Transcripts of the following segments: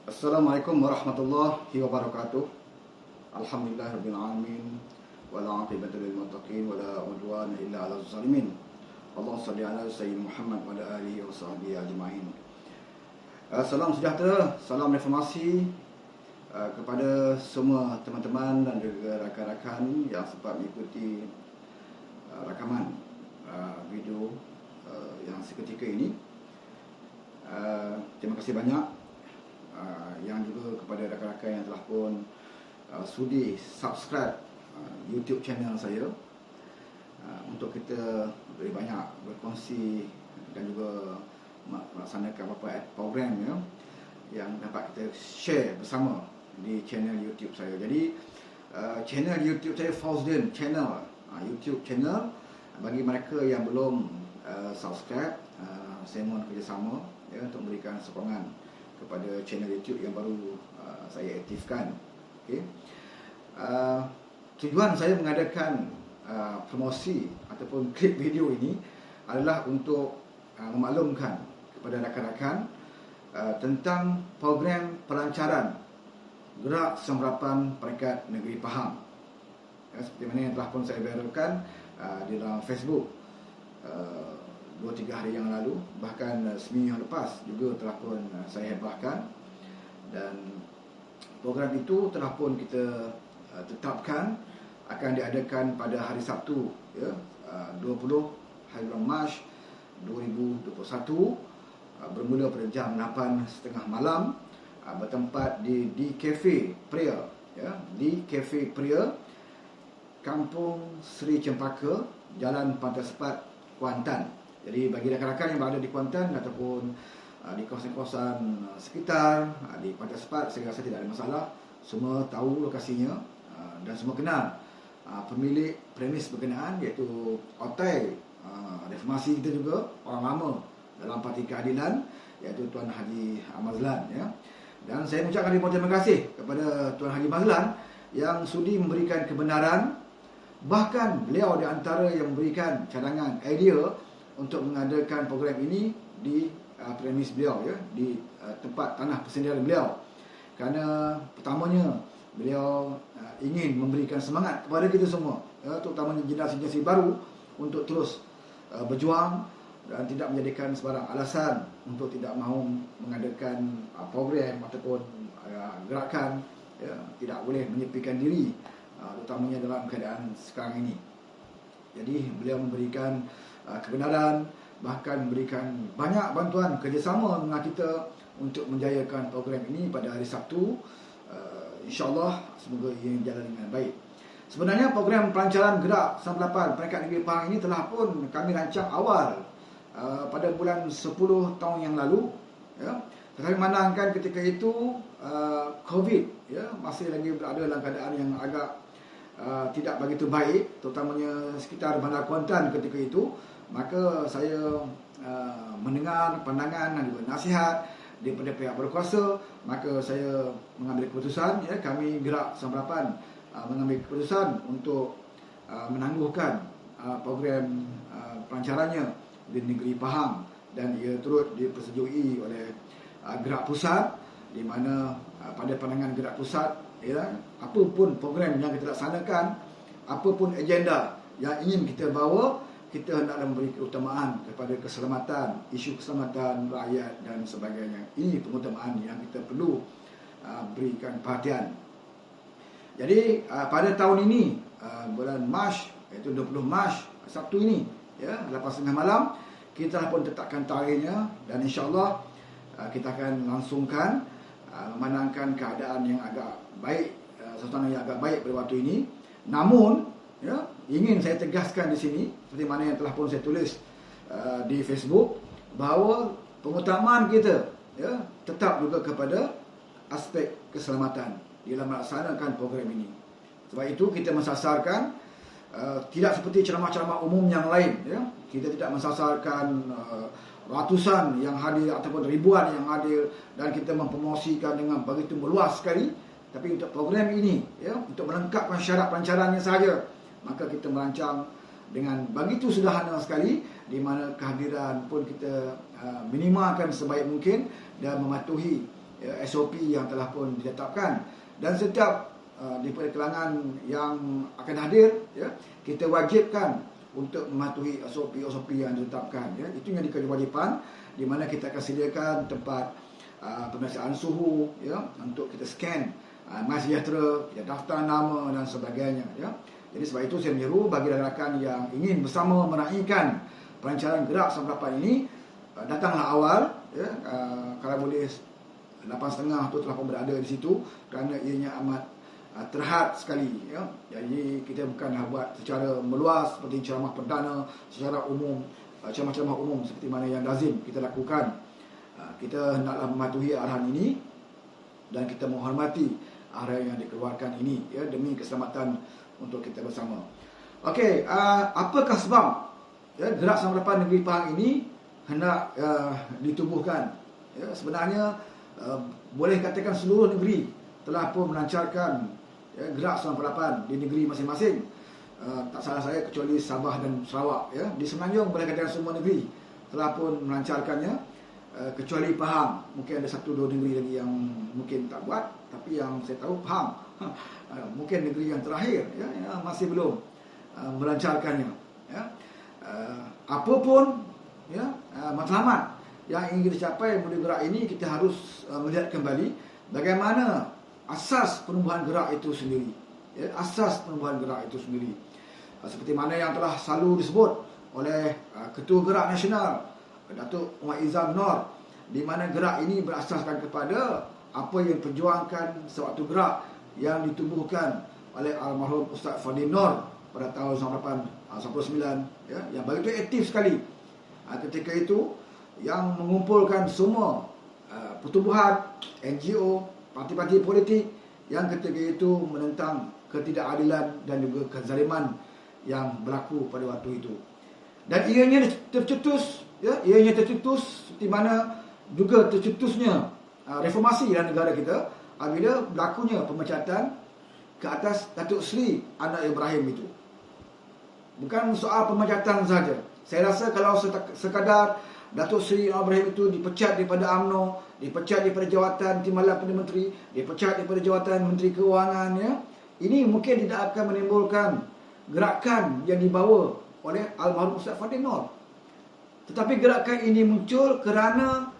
Assalamualaikum warahmatullahi wabarakatuh. Alhamdulillahirabbil alamin wala aqibatu lil muttaqin wala udwana illa 'alal zalimin. Allahumma shalli ala sayyidina Muhammad wa ala alihi wa sahbihi ajma'in. Salam sejahtera, salam reformasi kepada semua teman-teman dan juga rakan-rakan yang sempat mengikuti rakaman video yang seketika ini. Terima kasih banyak yang juga kepada rakan-rakan yang telah pun sudi subscribe YouTube channel saya untuk kita lebih banyak berkongsi dan juga melaksanakan beberapa program yang dapat kita share bersama di channel YouTube saya. Jadi channel YouTube saya Fauzdian Channel, YouTube channel. Bagi mereka yang belum subscribe, saya mohon kerjasama untuk memberikan sokongan kepada channel YouTube yang baru saya aktifkan. Okay. Tujuan saya mengadakan promosi ataupun klip video ini adalah untuk memaklumkan kepada rakan-rakan tentang program pelancaran gerak semerapan peringkat negeri Pahang. Seperti mana yang telah pun saya viralkan di dalam Facebook 2-3 hari yang lalu, bahkan seminggu yang lepas juga telah pun saya hebahkan, dan program itu telah pun kita tetapkan akan diadakan pada hari Sabtu 20 hari bulan Mac 2021 bermula pada jam 8.30 malam, bertempat di Cafe Pria, di Cafe Pria, Kampung Seri Cempaka, Jalan Pantai Sepat, Kuantan. Jadi bagi rakan-rakan yang berada di Kuantan ataupun di kawasan-kawasan sekitar, di Pantai Sepat, saya rasa tidak ada masalah. Semua tahu lokasinya dan semua kenal pemilik premis berkenaan, iaitu Otai reformasi kita juga, orang lama dalam Parti Keadilan, iaitu Tuan Haji Mazlan. Dan saya mengucapkan terima kasih kepada Tuan Haji Mazlan yang sudi memberikan kebenaran. Bahkan beliau di antara yang memberikan cadangan idea untuk mengadakan program ini di premis beliau, di tempat tanah persendirian beliau. Kerana pertamanya beliau ingin memberikan semangat kepada kita semua, terutamanya generasi-generasi baru, untuk terus berjuang dan tidak menjadikan sebarang alasan untuk tidak mahu mengadakan program ataupun gerakan. Tidak boleh menyepikan diri, terutamanya dalam keadaan sekarang ini. Jadi beliau memberikan kebenaran, bahkan memberikan banyak bantuan kerjasama dengan kita untuk menjayakan program ini pada hari Sabtu. InsyaAllah semoga ia berjalan dengan baik. Sebenarnya program pelancaran gerak 98 peringkat negeri Pahang ini telah pun kami rancang awal pada bulan 10 tahun yang lalu. Tetapi memandangkan ketika itu COVID masih lagi berada dalam keadaan yang agak tidak begitu baik, terutamanya sekitar Bandar Kuantan ketika itu, maka saya mendengar pandangan dan juga nasihat daripada pihak berkuasa, maka saya mengambil keputusan, kami gerak semerapan mengambil keputusan untuk menangguhkan program pelancarannya di negeri Pahang, dan ia turut dipersetujui oleh gerak pusat, di mana pada pandangan gerak pusat, apapun program yang kita laksanakan, apapun agenda yang ingin kita bawa, kita hendaklah memberi keutamaan kepada keselamatan, isu keselamatan rakyat dan sebagainya. Ini pengutamaan yang kita perlu berikan perhatian. Jadi pada tahun ini, bulan Mac, iaitu 20 Mac, Sabtu ini, 8.30 malam, kita pun tetapkan tarikhnya, dan insyaAllah kita akan langsungkan, memandangkan keadaan yang agak baik, suasana yang agak baik pada waktu ini. Namun ingin saya tegaskan di sini, seperti mana yang telah pun saya tulis di Facebook, bahawa pengutamaan kita tetap juga kepada aspek keselamatan dalam melaksanakan program ini. Sebab itu kita mensasarkan tidak seperti ceramah-ceramah umum yang lain. Kita tidak mensasarkan ratusan yang hadir ataupun ribuan yang hadir dan kita mempromosikan dengan begitu meluas sekali. Tapi untuk program ini, untuk melengkapkan syarat pelancarannya sahaja, maka kita merancang dengan begitu sederhana sekali, di mana kehadiran pun kita minimalkan sebaik mungkin dan mematuhi ya, SOP yang telah pun ditetapkan. Dan setiap daripada kalangan yang akan hadir, ya, kita wajibkan untuk mematuhi SOP yang ditetapkan, ya. Itu yang kewajipan, di mana kita akan sediakan tempat pemeriksaan suhu, ya, untuk kita scan MySejahtera, kita daftar nama dan sebagainya, ya. Jadi sebab itu saya menyeru bagi rakan-rakan yang ingin bersama meraihkan pelancaran gerak 98 ini, datanglah awal, ya. Kalau boleh 8.30 tu telah pun berada di situ, kerana ianya amat terhad sekali, ya. Jadi kita bukanlah buat secara meluas seperti ceramah perdana secara umum, ceramah-ceramah umum seperti mana yang lazim kita lakukan. Kita hendaklah mematuhi arahan ini dan kita menghormati arahan yang dikeluarkan ini, ya, demi keselamatan untuk kita bersama. Okey, apakah sebab, ya, gerak 98 negeri Pahang ini hendak ditubuhkan? Ya, sebenarnya boleh katakan seluruh negeri telah pun melancarkan, ya, gerak 98 di negeri masing-masing. Tak salah saya kecuali Sabah dan Sarawak, ya. Di Semenanjung boleh katakan semua negeri telah pun melancarkannya, kecuali Pahang. Mungkin ada 1-2 negeri lagi yang mungkin tak buat, tapi yang saya tahu Pahang mungkin negeri yang terakhir, ya, masih belum melancarkannya, ya. Apapun, ya, matlamat yang ingin kita capai melalui gerak ini, kita harus melihat kembali bagaimana asas penumbuhan gerak itu sendiri, ya, asas penumbuhan gerak itu sendiri, seperti mana yang telah selalu disebut oleh Ketua Gerak Nasional Datuk Umar Izzam Nor, di mana gerak ini berasaskan kepada apa yang diperjuangkan sewaktu gerak yang ditubuhkan oleh almarhum Ustaz Fadil Nor pada tahun 1999, ya, yang begitu aktif sekali ketika itu, yang mengumpulkan semua pertubuhan, NGO, parti-parti politik yang ketika itu menentang ketidakadilan dan juga kezaliman yang berlaku pada waktu itu. Dan ianya tercetus, ya, ianya tercetus seperti mana juga tercetusnya reformasi dalam negara kita apabila berlakunya pemecatan ke atas Datuk Seri Anwar Ibrahim itu. Bukan soal pemecatan saja. Saya rasa kalau sekadar Datuk Seri Anwar Ibrahim itu dipecat daripada UMNO, dipecat daripada jawatan Timbalan Perdana Menteri, dipecat daripada jawatan Menteri Keuangan, ya, ini mungkin tidak akan menimbulkan gerakan yang dibawa oleh almarhum Ustaz Fadil Nor. Tetapi gerakan ini muncul kerana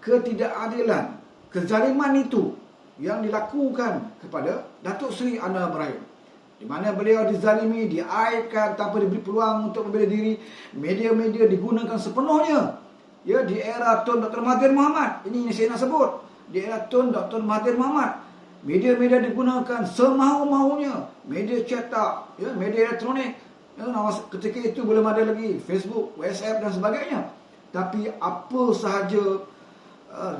ketidakadilan, kezaliman itu yang dilakukan kepada Datuk Seri Anwar Ibrahim, di mana beliau dizalimi, diaibkan tanpa diberi peluang untuk membela diri. Media-media digunakan sepenuhnya, ya, di era Tun Dr. Mahathir Mohamad. Ini yang saya nak sebut. Di era Tun Dr. Mahathir Mohamad, media-media digunakan semau-maunya. Media cetak, ya, media elektronik, ya, ketika itu belum ada lagi Facebook, WhatsApp dan sebagainya. Tapi apa sahaja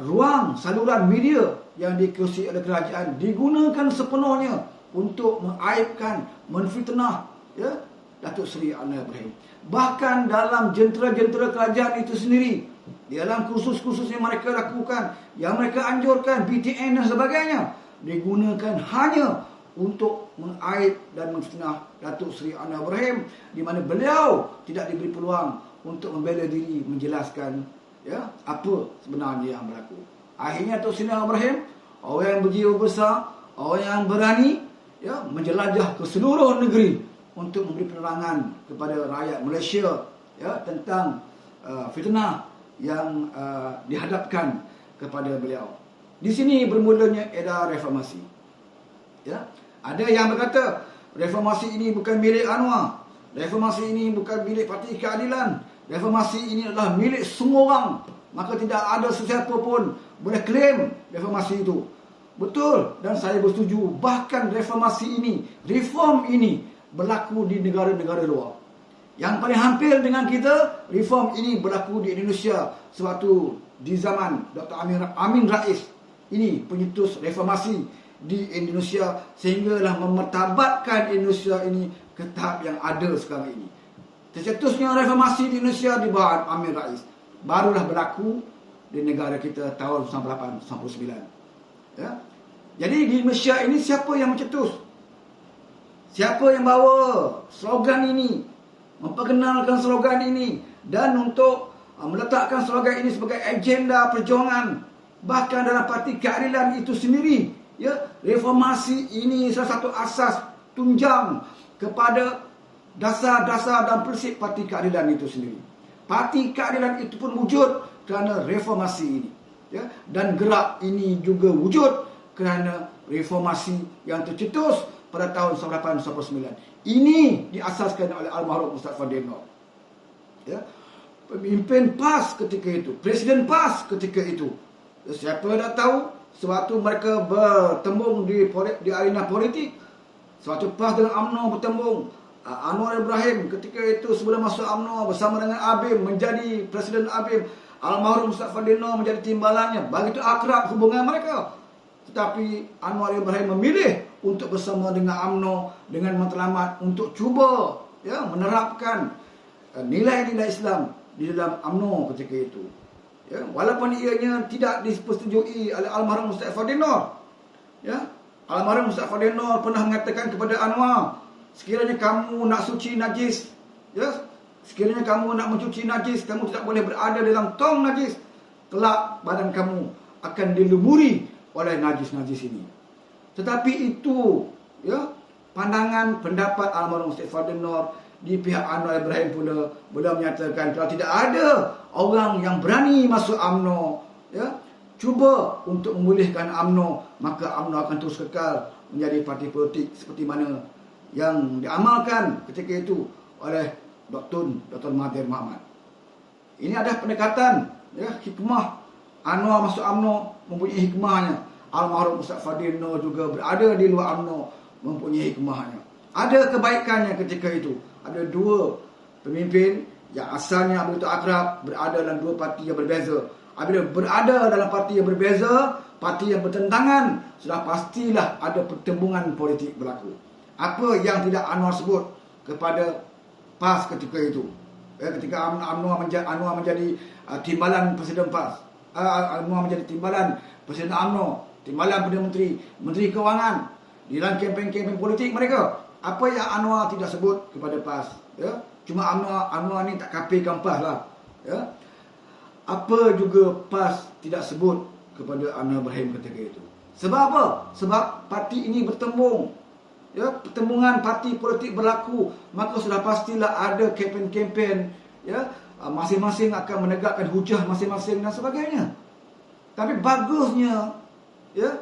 ruang saluran media yang dikuasai oleh kerajaan digunakan sepenuhnya untuk mengaibkan, menfitnah, ya, Datuk Seri Anwar Ibrahim. Bahkan dalam jentera-jentera kerajaan itu sendiri, di dalam kursus-kursus yang mereka lakukan, yang mereka anjurkan, BTN dan sebagainya, digunakan hanya untuk mengaib dan menfitnah Datuk Seri Anwar Ibrahim, di mana beliau tidak diberi peluang untuk membela diri, menjelaskan, ya, apa sebenarnya yang berlaku. Akhirnya Datuk Seri Anwar Ibrahim, orang yang berjiwa besar, orang yang berani, ya, menjelajah ke seluruh negeri untuk memberi penerangan kepada rakyat Malaysia, ya, tentang fitnah yang dihadapkan kepada beliau. Di sini bermulanya era reformasi, ya. Ada yang berkata reformasi ini bukan milik Anwar, reformasi ini bukan milik Parti Keadilan, reformasi ini adalah milik semua orang, maka tidak ada sesiapa pun boleh klaim reformasi itu. Betul, dan saya bersetuju. Bahkan reformasi ini, reform ini berlaku di negara-negara luar. Yang paling hampir dengan kita, reform ini berlaku di Indonesia sewaktu di zaman Dr. Amin Rais. Ini penyetus reformasi di Indonesia, sehinggalah memartabatkan Indonesia ini ke tahap yang ada sekarang ini. Tercetusnya reformasi di Indonesia di bawah Amin Rais barulah berlaku di negara kita tahun 1998. Ya. Jadi di Malaysia ini siapa yang mencetus? Siapa yang bawa slogan ini, memperkenalkan slogan ini, dan untuk meletakkan slogan ini sebagai agenda perjuangan Bahkan dalam Parti Keadilan itu sendiri, ya, reformasi ini salah satu asas tunjang kepada dasar-dasar dan prinsip Parti Keadilan itu sendiri. Parti Keadilan itu pun wujud kerana reformasi ini, ya, dan gerak ini juga wujud kerana reformasi yang tercetus pada tahun 1899. Ini diasaskan oleh almarhum Ustaz Fadil Noor. Ya, pemimpin PAS ketika itu, Presiden PAS ketika itu. Siapa dah tahu, sewaktu mereka bertembung di arena politik, sewaktu PAS dengan UMNO bertembung, Anwar Ibrahim ketika itu sebelum masuk UMNO bersama dengan ABIM menjadi Presiden ABIM, almarhum Ustaz Fadil Noor menjadi timbalannya. Begitu akrab hubungan mereka. Tetapi Anwar Ibrahim memilih untuk bersama dengan UMNO, dengan matlamat untuk cuba, ya, menerapkan nilai-nilai Islam di dalam UMNO ketika itu. Ya, walaupun ianya tidak dipersetujui oleh almarhum Ustaz Fadil Noor. Ya, almarhum Ustaz Fadil Noor pernah mengatakan kepada Anwar, sekiranya kamu nak suci najis, ya, sekiranya kamu nak mencuci najis, kamu tidak boleh berada dalam tong najis. Kelak badan kamu akan dilumuri oleh najis-najis ini. Tetapi itu, ya, pandangan pendapat almarhum Ustaz Fadil Noor. Di pihak Anwar Ibrahim pula beliau menyatakan kalau tidak ada orang yang berani masuk UMNO, ya, cuba untuk memulihkan UMNO, maka UMNO akan terus kekal menjadi parti politik seperti mana yang diamalkan ketika itu oleh Dr. Mahathir Mohamad. Ini ada pendekatan, ya, hikmah. Anwar masuk UMNO mempunyai hikmahnya. Almarhum Ustaz Fadil Noor juga berada di luar UMNO mempunyai hikmahnya. Ada kebaikannya ketika itu. Ada dua pemimpin yang asalnya begitu akrab berada dalam dua parti yang berbeza. Apabila berada dalam parti yang berbeza, parti yang bertentangan, sudah pastilah ada pertembungan politik berlaku. Apa yang tidak Anwar sebut kepada PAS ketika itu, ketika Anwar menjadi timbalan Presiden PAS, Anwar menjadi timbalan Presiden UMNO, timbalan Perdana Menteri, Menteri Kewangan di dalam kempen-kempen politik mereka. Apa yang Anwar tidak sebut kepada PAS, ya? Cuma Anwar ni tak kapirkan PAS lah, ya? Apa juga PAS tidak sebut kepada Anwar Ibrahim ketika itu. Sebab apa? Sebab parti ini bertembung, ya, pertembungan parti politik berlaku, maka sudah pastilah ada kempen-kempen, ya, masing-masing akan menegakkan hujah masing-masing dan sebagainya. Tapi bagusnya, ya,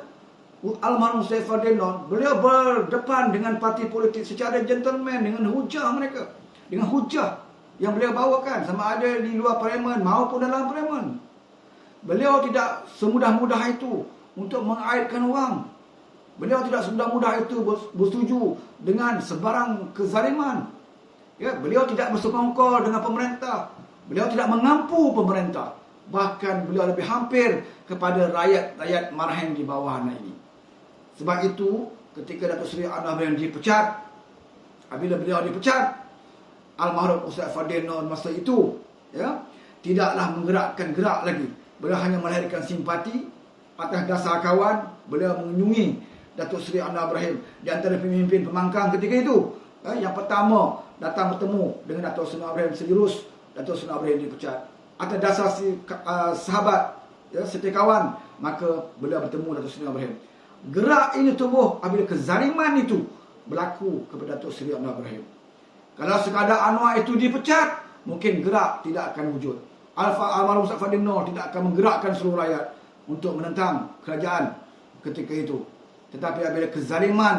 almarhum Ustaz Fadil Noor, beliau berdepan dengan parti politik secara gentleman dengan hujah mereka, dengan hujah yang beliau bawakan, sama ada di luar parlimen maupun dalam parlimen. Beliau tidak semudah-mudah itu untuk mengaitkan wang. Beliau tidak semudah-mudah itu bersetuju dengan sebarang kezaliman. Ya, beliau tidak bersekongkol dengan pemerintah. Beliau tidak mengampu pemerintah. Bahkan beliau lebih hampir kepada rakyat-rakyat Marhaen di bawah ini. Sebab itu, ketika Datuk Seri Anwar Ibrahim dipecat, apabila beliau dipecat, almarhum Ustaz Fadil Noor masa itu, ya, tidaklah menggerakkan gerak lagi. Beliau hanya melahirkan simpati atas dasar kawan. Beliau mengunjungi Datuk Seri Anwar Ibrahim di antara pemimpin pembangkang ketika itu. Yang pertama datang bertemu dengan Datuk Seri Anwar Ibrahim Sejurus, Datuk Seri Anwar Ibrahim dipecat. Atas dasar sahabat, ya, setia kawan, maka beliau bertemu Datuk Seri Anwar Ibrahim. Gerak ini tumbuh apabila kezaliman itu berlaku kepada Datuk Seri Anwar Ibrahim. Kalau sekadar Anwar itu dipecat, mungkin gerak tidak akan wujud. Almarhum Ustaz Fadil Noor tidak akan menggerakkan seluruh rakyat untuk menentang kerajaan ketika itu. Tetapi apabila kezaliman,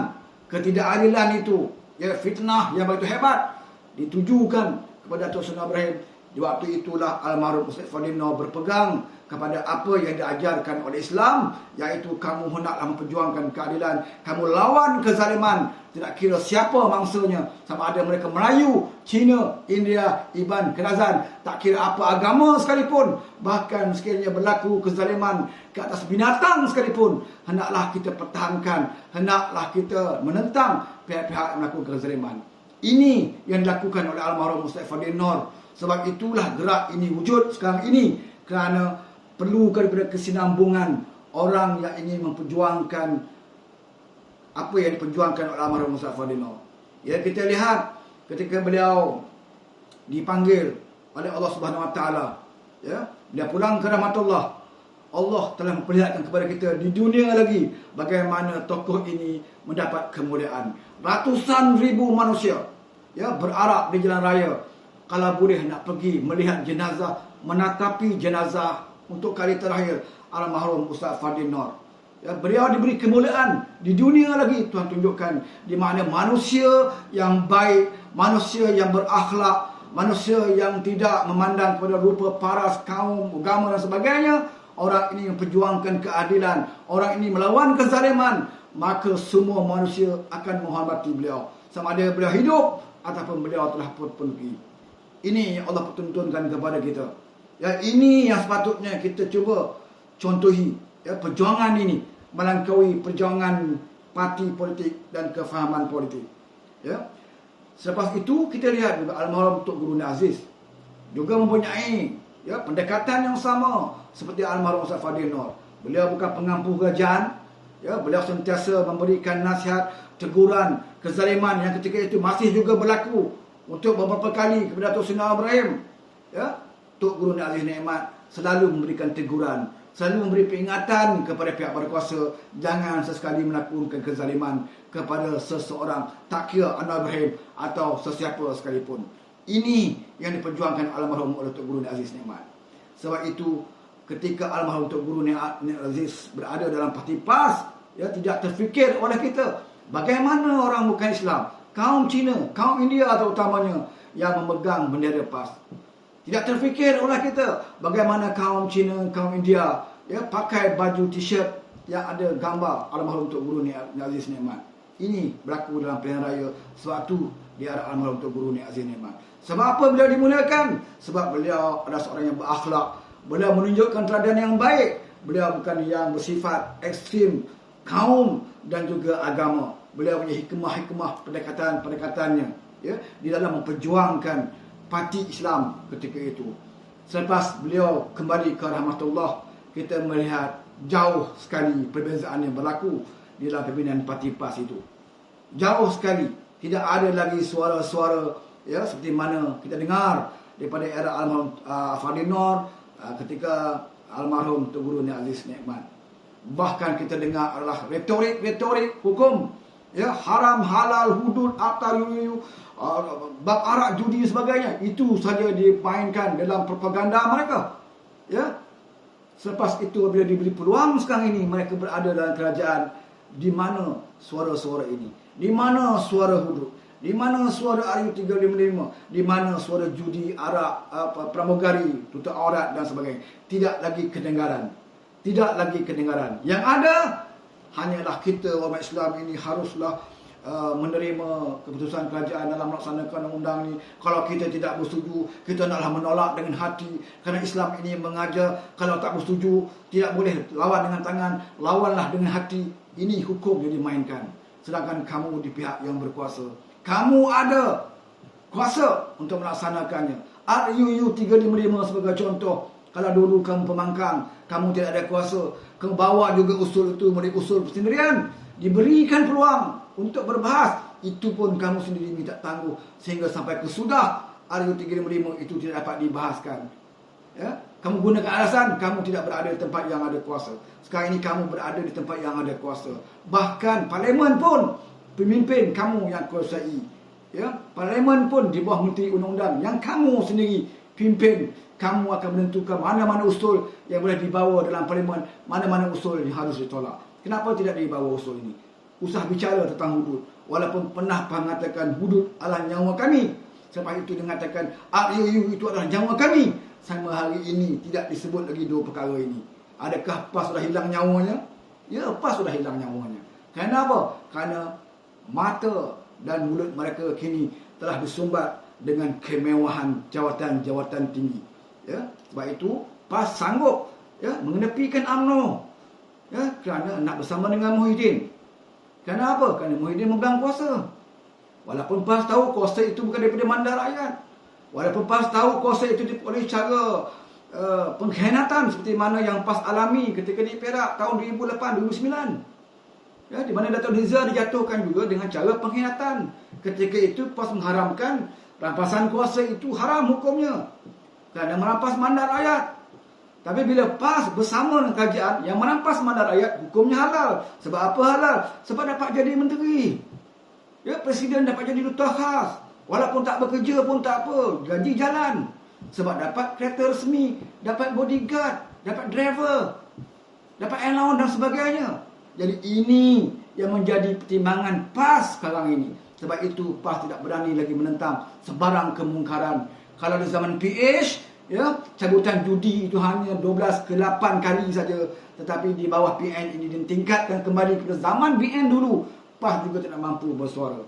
ketidakadilan itu, ya, fitnah yang begitu hebat ditujukan kepada Datuk Seri Anwar Ibrahim, di waktu itulah almarhum Ustaz Fadil Noor berpegang kepada apa yang diajarkan oleh Islam, iaitu kamu hendaklah memperjuangkan keadilan, kamu lawan kezaliman, tidak kira siapa mangsanya, sama ada mereka Melayu, Cina, India, Iban, Kerazan, tak kira apa agama sekalipun, bahkan sekiranya berlaku kezaliman ke atas binatang sekalipun, hendaklah kita pertahankan, hendaklah kita menentang pihak-pihak yang melakukan kezaliman. Ini yang dilakukan oleh almarhum Ustaz Fadil Noor. Sebab itulah gerak ini wujud sekarang ini, kerana perlu kepada kesinambungan orang yang ingin memperjuangkan apa yang diperjuangkan oleh almarhum Ustaz Fadil Noor. Ya, kita lihat ketika beliau dipanggil oleh Allah Subhanahu Wa Taala, ya, beliau pulang ke rahmatullah. Allah telah memperlihatkan kepada kita di dunia lagi bagaimana tokoh ini mendapat kemuliaan. Ratusan ribu manusia berarak di jalan raya, kalau boleh nak pergi melihat jenazah, menatapi jenazah untuk kali terakhir almarhum Ustaz Fadil Noor. Beliau diberi kemuliaan di dunia lagi. Tuhan tunjukkan di mana manusia yang baik, manusia yang berakhlak, manusia yang tidak memandang kepada rupa paras, kaum, agama dan sebagainya. Orang ini memperjuangkan keadilan, orang ini melawan kezaliman, maka semua manusia akan menghormati beliau, sama ada beliau hidup ataupun beliau telah pergi. Ini yang Allah pertuntunkan kepada kita. Ini yang sepatutnya kita cuba contohi. Perjuangan ini melampaui perjuangan parti politik dan kefahaman politik. Selepas itu kita lihat juga almarhum Tok Guru Aziz juga mempunyai pendekatan yang sama seperti almarhum Ustaz Fadil Noor. Beliau bukan pengampu kerajaan, beliau sentiasa memberikan nasihat, teguran, kezaliman yang ketika itu masih juga berlaku untuk beberapa kali kepada Tok Sri Ibrahim. Tok Guru Aziz Nikmat selalu memberikan teguran, selalu memberi peringatan kepada pihak berkuasa, jangan sesekali melakukan kezaliman kepada seseorang, tak kira Anwar Ibrahim atau sesiapa sekalipun. Ini yang diperjuangkan almarhum oleh Tok Guru Aziz Nikmat. Sebab itu ketika almarhum Tok Guru Aziz berada dalam parti PAS, tidak terfikir oleh kita bagaimana orang bukan Islam, kaum Cina, kaum India terutamanya yang memegang bendera PAS. Tidak terfikir oleh kita bagaimana kaum Cina, kaum India pakai baju t-shirt yang ada gambar almarhum Tok Guru Aziz Nikmat. Ini berlaku dalam pilihan raya. Sebab itu di arah almarhum Tok Guru Aziz Nikmat. Sebab apa beliau dimuliakan? Sebab beliau adalah seorang yang berakhlak. Beliau menunjukkan teladan yang baik. Beliau bukan yang bersifat ekstrim kaum dan juga agama. Beliau punya hikmah-hikmah pendekatan-pendekatannya di dalam memperjuangkan parti Islam ketika itu. Selepas beliau kembali ke rahmatullah, kita melihat jauh sekali perbezaan yang berlaku di dalam pimpinan parti PAS itu. Jauh sekali. Tidak ada lagi suara-suara seperti mana kita dengar daripada era almarhum Fadil Noor ketika almarhum Tok Guru Aziz Nikmat. Bahkan kita dengar adalah retorik hukum, haram, halal, hudud, akta, bab arak, judi dan sebagainya. Itu saja dimainkan dalam propaganda mereka. Selepas itu bila diberi peluang sekarang ini, mereka berada dalam kerajaan. Di mana suara-suara ini? Di mana suara hudud? Di mana suara RU355? Di mana suara judi, arak, pramugari, tutup aurat dan sebagainya? Tidak lagi kedengaran. Tidak lagi kedengaran. Yang ada hanyalah kita umat Islam ini haruslah menerima keputusan kerajaan dalam melaksanakan undang ini. Kalau kita tidak bersetuju, kita naklah menolak dengan hati. Kerana Islam ini mengajar kalau tak bersetuju, tidak boleh lawan dengan tangan, lawanlah dengan hati. Ini hukum yang dimainkan. Sedangkan kamu di pihak yang berkuasa, kamu ada kuasa untuk melaksanakannya. RUU 355 sebagai contoh. Kalau dulu kamu pemangkang, kamu tidak ada kuasa, kamu bawa juga usul itu menjadi usul persendirian, diberikan peluang untuk berbahas, itu pun kamu sendiri minta tangguh sehingga sampai kesudah RUU 355 itu tidak dapat dibahaskan. Kamu gunakan alasan kamu tidak berada di tempat yang ada kuasa. Sekarang ini kamu berada di tempat yang ada kuasa. Bahkan parlimen pun pemimpin kamu yang kuasai. Parlimen pun di bawah menteri undang-undang yang kamu sendiri pimpin. Kamu akan menentukan mana-mana usul yang boleh dibawa dalam parlimen, mana-mana usul yang harus ditolak. Kenapa tidak dibawa usul ini? Usah bicara tentang hudud. Walaupun pernah mengatakan hudud adalah nyawa kami. Selepas itu mengatakan RUU itu adalah nyawa kami. Sama hari ini tidak disebut lagi dua perkara ini. Adakah PAS sudah hilang nyawanya? Ya, PAS sudah hilang nyawanya. Kenapa? Kerana mata dan mulut mereka kini telah disumbat dengan kemewahan jawatan-jawatan tinggi. Sebab itu PAS sanggup mengenepikan UMNO kerana nak bersama dengan Muhyiddin. Kenapa? Kerana Muhyiddin memegang kuasa. Walaupun PAS tahu kuasa itu bukan daripada mandar rakyat. Walaupun PAS tahu kuasa itu oleh cara pengkhianatan seperti mana yang PAS alami ketika di Perak tahun 2008-2009. Di mana Dato' Nizar dijatuhkan juga dengan cara pengkhianatan. Ketika itu PAS mengharamkan rampasan kuasa itu haram hukumnya. Kerana merampas mandar rakyat. Tapi bila PAS bersama dengan kerajaan yang merampas mandat rakyat, hukumnya halal. Sebab apa halal? Sebab dapat jadi menteri. Ya, presiden dapat jadi duta khas. Walaupun tak bekerja pun tak apa, gaji jalan. Sebab dapat kereta resmi, dapat bodyguard, dapat driver, dapat allowance dan sebagainya. Jadi ini yang menjadi pertimbangan PAS sekarang ini. Sebab itu PAS tidak berani lagi menentang sebarang kemungkaran. Kalau di zaman PH, ya, cabutan judi itu hanya 12 ke 8 kali saja. Tetapi di bawah PN ini ditingkatkan kembali kepada zaman BN dulu. PAS juga tidak mampu bersuara.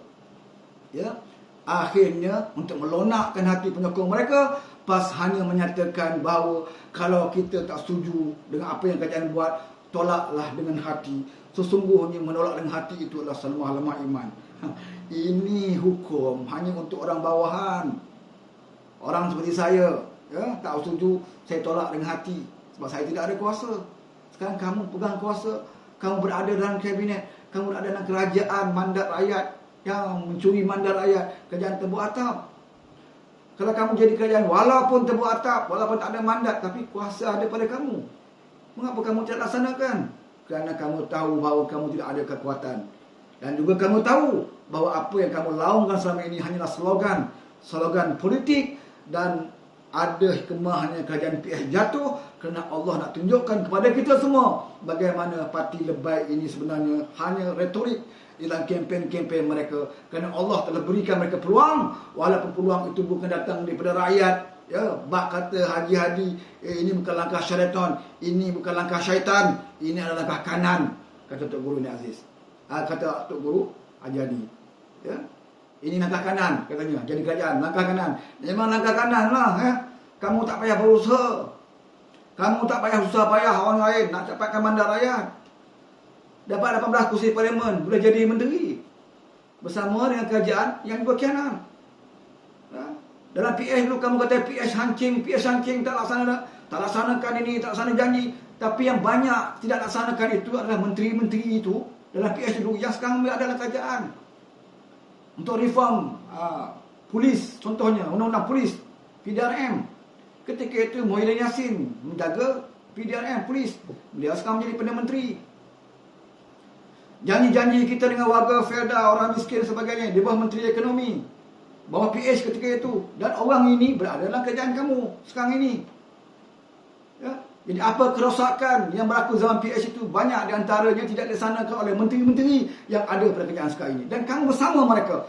Ya, akhirnya untuk melonakkan hati penyokong mereka, PAS hanya menyatakan bahawa kalau kita tak setuju dengan apa yang kerajaan buat, tolaklah dengan hati. Sesungguhnya menolak dengan hati itu adalah selemah-lemah iman. Ini hukum hanya untuk orang bawahan. Orang seperti saya, ya, tak setuju, saya tolak dengan hati. Sebab saya tidak ada kuasa. Sekarang kamu pegang kuasa, kamu berada dalam kabinet, kamu berada dalam kerajaan, mandat rakyat, yang mencuri mandat rakyat, kerajaan tebuk atap. Kalau kamu jadi kerajaan, walaupun tebuk atap, walaupun tak ada mandat, tapi kuasa ada pada kamu. Mengapa kamu tidak laksanakan? Kerana kamu tahu bahawa kamu tidak ada kekuatan. Dan juga kamu tahu bahawa apa yang kamu laungkan selama ini hanyalah slogan politik, dan ada hikmahnya kerajaan PH jatuh kerana Allah nak tunjukkan kepada kita semua bagaimana parti lebay ini sebenarnya hanya retorik dalam kempen-kempen mereka. Kerana Allah telah berikan mereka peluang, walaupun peluang itu bukan datang daripada rakyat. Ya, bak kata Haji ini bukan langkah syaitan, ini bukan langkah syaitan, ini adalah langkah kanan, kata Tok Guru ni Aziz. Kata Tok Guru Haji Hadi. Ya. Ini langkah kanan katanya, jadi kerajaan langkah kanan. Memang langkah kanan lah, ya. Kamu tak payah berusaha. Kamu tak payah susah payah orang lain nak dapatkan mandat rakyat. Dapat 18 kursi parlimen, boleh jadi menteri. Bersama dengan kerajaan yang berkhianat. Ya. Dalam PH dulu kamu kata PH hancing, tak laksanakan ini, tak laksanakan janji. Tapi yang banyak tidak laksanakan itu adalah menteri-menteri itu dalam PH dulu yang sekarang berada dalam kerajaan. Untuk reform polis, contohnya undang-undang polis, PDRM. Ketika itu Muhyiddin Yassin menjaga PDRM polis. Beliau sekarang menjadi Perdana Menteri. Janji-janji kita dengan warga Felda, orang miskin dan sebagainya di bawah Menteri Ekonomi, bawah PH ketika itu. Dan orang ini berada dalam kerajaan kamu sekarang ini. Ya. Jadi apa kerosakan yang berlaku zaman PH itu, banyak di antaranya tidak dilaksanakan oleh menteri-menteri yang ada pada kerajaan sekarang ini. Dan kamu bersama mereka.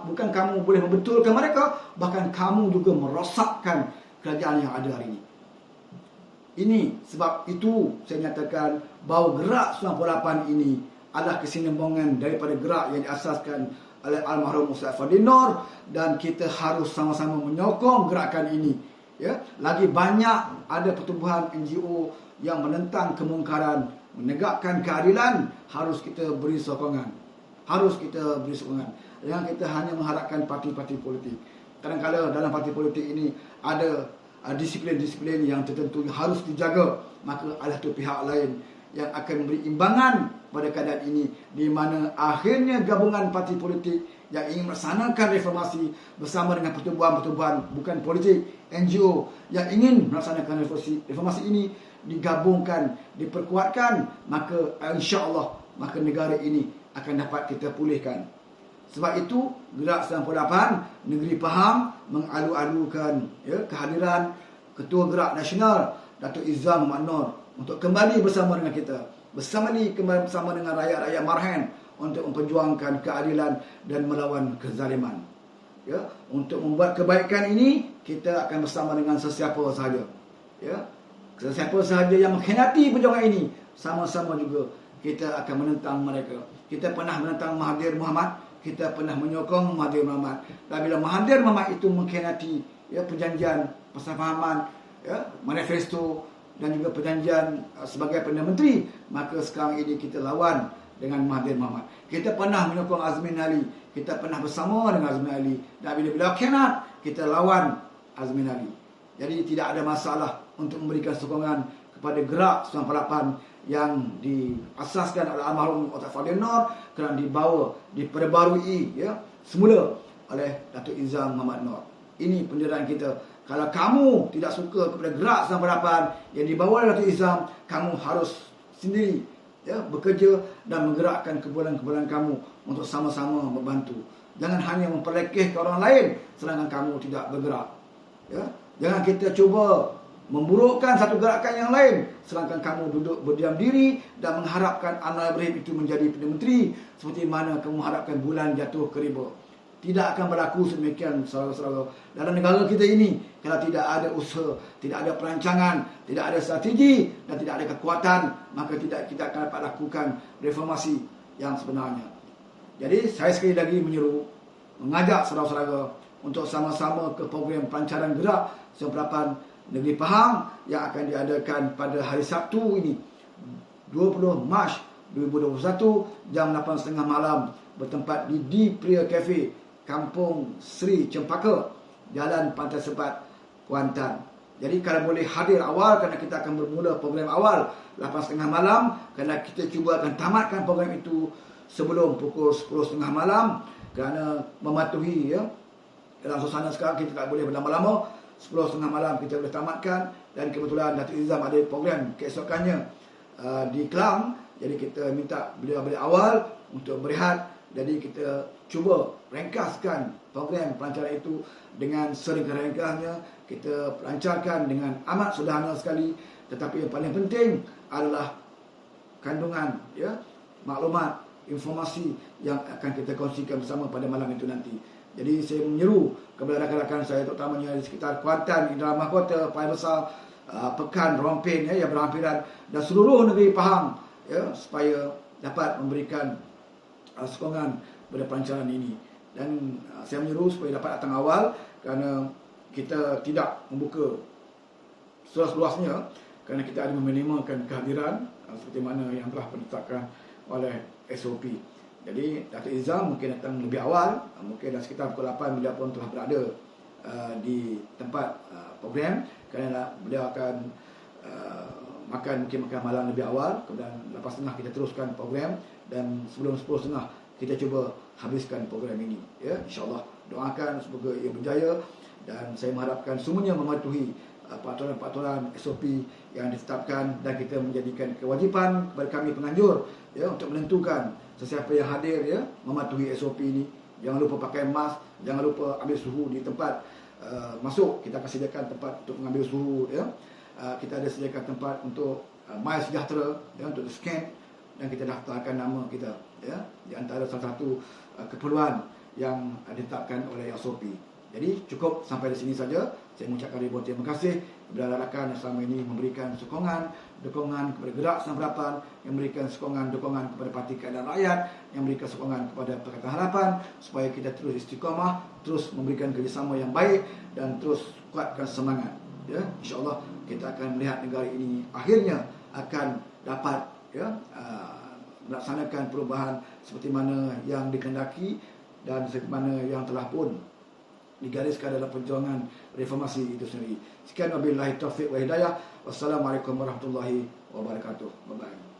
Bukan kamu boleh membetulkan mereka, bahkan kamu juga merosakkan kerajaan yang ada hari ini. Ini sebab itu saya nyatakan bahawa gerak 98 ini adalah kesinambungan daripada gerak yang diasaskan oleh almarhum Ustaz Fadil Nur, dan kita harus sama-sama menyokong gerakan ini. Ya, lagi banyak ada pertubuhan NGO yang menentang kemungkaran, menegakkan keadilan, harus kita beri sokongan. Yang kita hanya mengharapkan parti-parti politik. Kadang-kadang dalam parti politik ini ada disiplin-disiplin yang tertentu yang harus dijaga, maka ada tu pihak lain yang akan memberi imbangan pada keadaan ini, di mana akhirnya gabungan parti politik yang ingin melaksanakan reformasi bersama dengan pertubuhan-pertubuhan bukan politik, NGO yang ingin melaksanakan reformasi ini digabungkan, diperkuatkan, maka insya-Allah maka negara ini akan dapat kita pulihkan. Sebab itu Gerak 98 Negeri Faham mengalu-alukan, ya, kehadiran Ketua Gerak Nasional Datuk Izzam Muhammad Noor untuk kembali bersama dengan kita, bersama dengan rakyat-rakyat Marhan untuk memperjuangkan keadilan dan melawan kezaliman. Ya, untuk membuat kebaikan ini kita akan bersama dengan sesiapa sahaja. Ya, sesiapa sahaja yang mengkhianati perjuangan ini, sama-sama juga kita akan menentang mereka. Kita pernah menentang Mahathir Mohamad, kita pernah menyokong Mahathir Mohamad. Dan bila Mahathir Mohamad itu mengkhianati, ya, perjanjian persefahaman, ya, manifesto dan juga perjanjian sebagai Perdana Menteri, maka sekarang ini kita lawan dengan Mahathir Mohamad. Kita pernah menyokong Azmin Ali, kita pernah bersama dengan Azmin Ali, dan bila khianat kita lawan Azmin Ali. Jadi tidak ada masalah untuk memberikan sokongan kepada Gerak 98 yang diasaskan oleh almarhum Ustaz Fadil Nur, kerana diperbarui, ya, semula oleh Datuk Izzam Muhammad Noor. Ini pendirian kita, Kalau kamu tidak suka kepada gerak Islam Harapan yang dibawa oleh Datuk Izam, kamu harus sendiri bekerja dan menggerakkan kumpulan-kumpulan kamu untuk sama-sama membantu. Jangan hanya memperlekehkan orang lain sedangkan kamu tidak bergerak. Jangan kita cuba memburukkan satu gerakan yang lain sedangkan kamu duduk berdiam diri dan mengharapkan Anwar Ibrahim itu menjadi Perdana Menteri seperti mana kamu harapkan bulan jatuh ke riba. Tidak akan berlaku sedemikian, saudara-saudara. Dalam negara kita ini, kalau tidak ada usaha, tidak ada perancangan, tidak ada strategi dan tidak ada kekuatan, maka kita akan dapat lakukan reformasi yang sebenarnya. Jadi saya sekali lagi mengajak saudara-saudara untuk sama-sama ke program pelancaran gerak Harapan Negeri Pahang yang akan diadakan pada hari Sabtu ini 20 Mac 2021 jam 8.30 malam bertempat di Priya Cafe, Kampung Sri Cempaka, Jalan Pantai Sepat, Kuantan. Jadi kalau boleh hadir awal kerana kita akan bermula program awal 8.30 malam kerana kita cuba akan tamatkan program itu sebelum pukul 10.30 malam kerana mematuhi dalam suasana sekarang kita tak boleh berlama-lama. 10.30 malam kita boleh tamatkan dan kebetulan Datuk Izam ada program keesokannya di Kelang. Jadi kita minta beliau balik awal untuk berehat. Jadi kita cuba ringkaskan program pelancaran itu dengan seringkas-ringkasnya. Kita pelancarkan dengan amat sederhana sekali. Tetapi yang paling penting adalah kandungan maklumat, informasi yang akan kita kongsikan bersama pada malam itu nanti. Jadi saya menyeru kepada rakan-rakan saya terutamanya di sekitar Kuantan, Indah Mahkota, Paya Besar, Pekan, Rompin yang berhampiran dan seluruh negeri Pahang supaya dapat memberikan sokongan pada pelancaran ini. Dan saya menyeru supaya dapat datang awal kerana kita tidak membuka seluas-luasnya kerana kita ada meminimalkan kehadiran seperti mana yang telah ditetapkan oleh SOP. Jadi Datuk Izam mungkin datang lebih awal, mungkin dah sekitar pukul 8 beliau pun telah berada di tempat program kerana beliau akan mungkin makan malam lebih awal. Kemudian lepas tengah kita teruskan program dan sebelum 10.30 kita cuba habiskan program ini. InsyaAllah doakan semoga ia berjaya dan saya mengharapkan semuanya mematuhi peraturan-peraturan SOP yang ditetapkan dan kita menjadikan kewajipan kepada kami penganjur untuk menentukan sesiapa yang hadir mematuhi SOP ini. Jangan lupa pakai mask, jangan lupa ambil suhu di tempat masuk. Kita akan sediakan tempat untuk mengambil suhu kita ada sediakan tempat untuk My Sejahtera untuk scan dan kita daftarkan nama kita di antara salah satu keperluan yang ditetapkan oleh SOP. Jadi cukup sampai di sini saja. Saya mengucapkan ribuan terima kasih kepada rakan yang selama ini memberikan dukungan kepada Gerak Islam Harapan, yang memberikan dukungan kepada Parti Keadilan Rakyat, yang memberikan sokongan kepada Pakatan Harapan supaya kita terus istiqamah, terus memberikan kerjasama yang baik dan terus kuatkan semangat. InsyaAllah kita akan melihat negara ini akhirnya akan dapat melaksanakan perubahan seperti mana yang dikehendaki dan seperti mana yang telah pun digariskan dalam perjuangan reformasi itu sendiri. Sekian wabillahi taufiq wa hidayah. Wassalamualaikum warahmatullahi wabarakatuh. Bye bye.